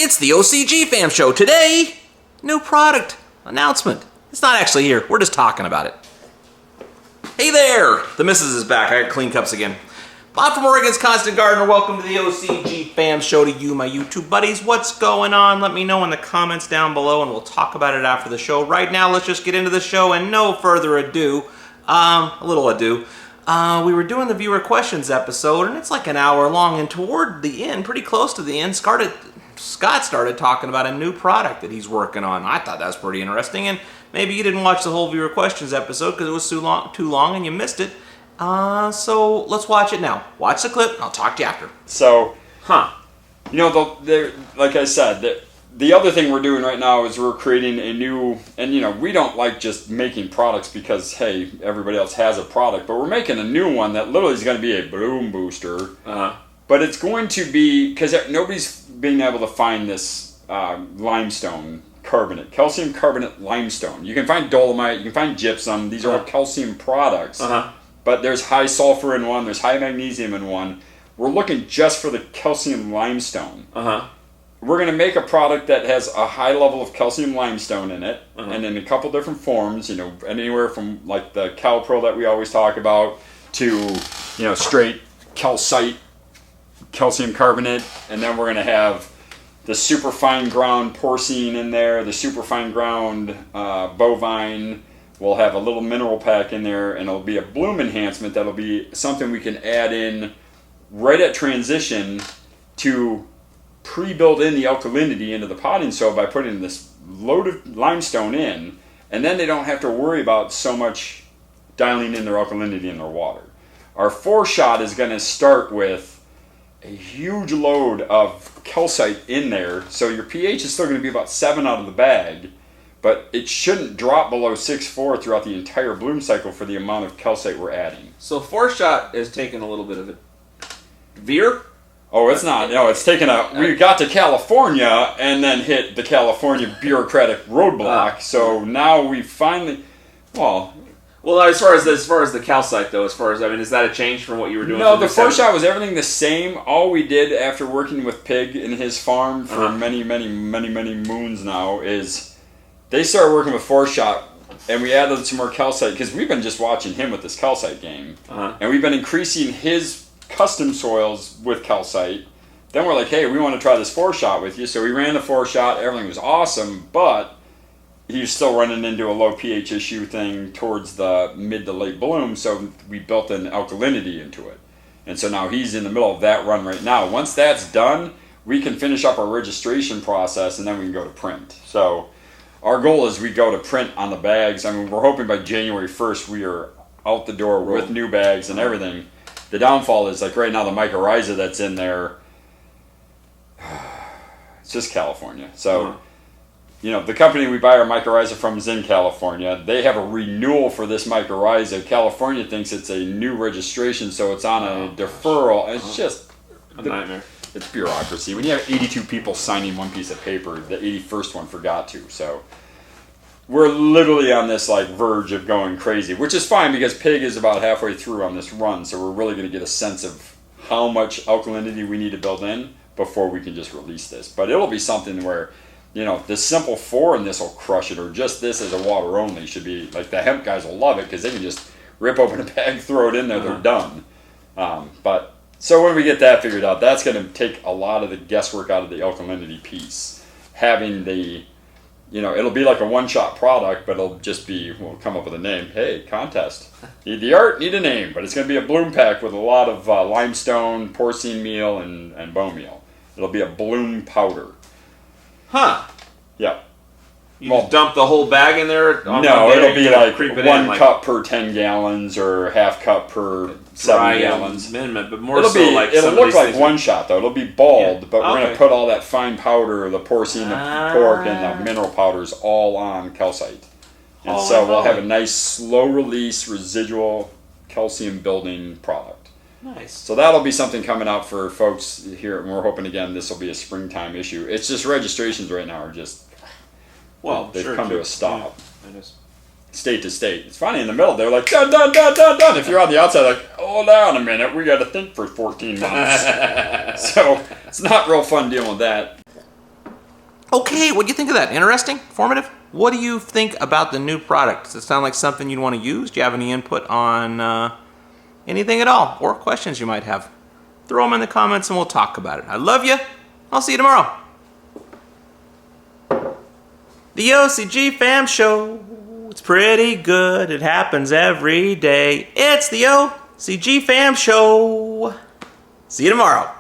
It's the OCGFAM show. Today, new product announcement. It's not actually here. We're just talking about it. Hey there! The missus is back. I got clean cups again. Bob from Oregon's Constant Gardener. Welcome to the OCGFAM show to you, my YouTube buddies. What's going on? Let me know in the comments down below and we'll talk about it after the show. Right now, let's just get into the show and no further ado. We were doing the viewer questions episode and it's like an hour long, and toward the end, pretty close to the end, Scott started talking about a new product that he's working on. I thought that was pretty interesting, and maybe you didn't watch the whole viewer questions episode because it was too long and you missed it. So let's watch it now. Watch the clip and I'll talk to you after. So, you know, like I said, the other thing we're doing right now is we're creating a new, and you know, we don't like just making products because, hey, everybody else has a product, but we're making a new one that literally is going to be a bloom booster. But it's going to be, because nobody's been able to find this limestone carbonate, calcium carbonate limestone. You can find dolomite, you can find gypsum. These are all calcium products. But there's high sulfur in one, there's high magnesium in one. We're looking just for the calcium limestone. We're going to make a product that has a high level of calcium limestone in it, and in a couple different forms, you know, anywhere from like the CalPro that we always talk about to, you know, straight calcite, calcium carbonate, and then we're going to have the super fine ground porcine in there, the super fine ground bovine. We'll have a little mineral pack in there, and it'll be a bloom enhancement that'll be something we can add in right at transition to pre-build in the alkalinity into the potting soil by putting this load of limestone in, and then they don't have to worry about so much dialing in their alkalinity in their water. Our 4-shot is going to start with a huge load of calcite in there, so your pH is still going to be about 7 out of the bag, but it shouldn't drop below 6.4 throughout the entire bloom cycle for the amount of calcite we're adding. So 4-shot is taking a little bit of a veer? Oh, it's not. No, it's taken we got to California and then hit the California bureaucratic roadblock. So now we finally, well, as far as the calcite though, is that a change from what you were doing? No, the 4-shot was everything the same. All we did after working with Pig in his farm for many moons now is they started working with 4-shot, and we added some more calcite because we've been just watching him with this calcite game, and we've been increasing his custom soils with calcite. Then we're like, hey, we want to try this 4-shot with you. So we ran the 4-shot. Everything was awesome, but he was still running into a low pH issue thing towards the mid to late bloom. So we built an alkalinity into it. And so now he's in the middle of that run right now. Once that's done, we can finish up our registration process and then we can go to print. So our goal is we go to print on the bags. I mean, we're hoping by January 1st we are out the door with new bags and everything. The downfall is, like right now, the mycorrhiza that's in there, it's just California. So, you know, the company we buy our mycorrhiza from is in California. They have a renewal for this mycorrhiza. California thinks it's a new registration, so it's on a deferral. It's just a nightmare. It's bureaucracy. When you have 82 people signing one piece of paper, the 81st one forgot to. So we're literally on this like verge of going crazy, which is fine because Pig is about halfway through on this run, so we're really going to get a sense of how much alkalinity we need to build in before we can just release this. But it'll be something where, you know, the simple 4 in this will crush it, or just this as a water only should be, like the hemp guys will love it because they can just rip open a bag, throw it in there, they're done. But so when we get that figured out, that's going to take a lot of the guesswork out of the alkalinity piece. Having the, you know, it'll be like a 1-shot product, but it'll just be, we'll come up with a name. Hey, contest. Need the art, need a name. But it's going to be a bloom pack with a lot of limestone, porcine meal, and bone meal. It'll be a bloom powder. Yeah. You just dump the whole bag in there? No, it'll be like 1 cup per 10 gallons or half cup per 7 gallons. Minimum, but more it'll so be, like it'll look like 1-shot though. It'll be bald, but we're going to put all that fine powder, the porcine, the pork, and the mineral powders all on calcite. And so we'll have a nice slow release residual calcium building product. Nice. So that'll be something coming out for folks here, and we're hoping again this will be a springtime issue. It's just registrations right now are just, they've come to a stop. Yeah, state to state. It's funny, in the middle, they're like, dun, dun, dun, dun, dun. If you're on the outside, like, hold on a minute, we got to think for 14 months. So it's not real fun dealing with that. Okay, what do you think of that? Interesting? Informative? What do you think about the new product? Does it sound like something you'd want to use? Do you have any input on anything at all? Or questions you might have? Throw them in the comments and we'll talk about it. I love you. I'll see you tomorrow. The OCG Fam Show. It's pretty good. It happens every day. It's the OCG Fam Show. See you tomorrow.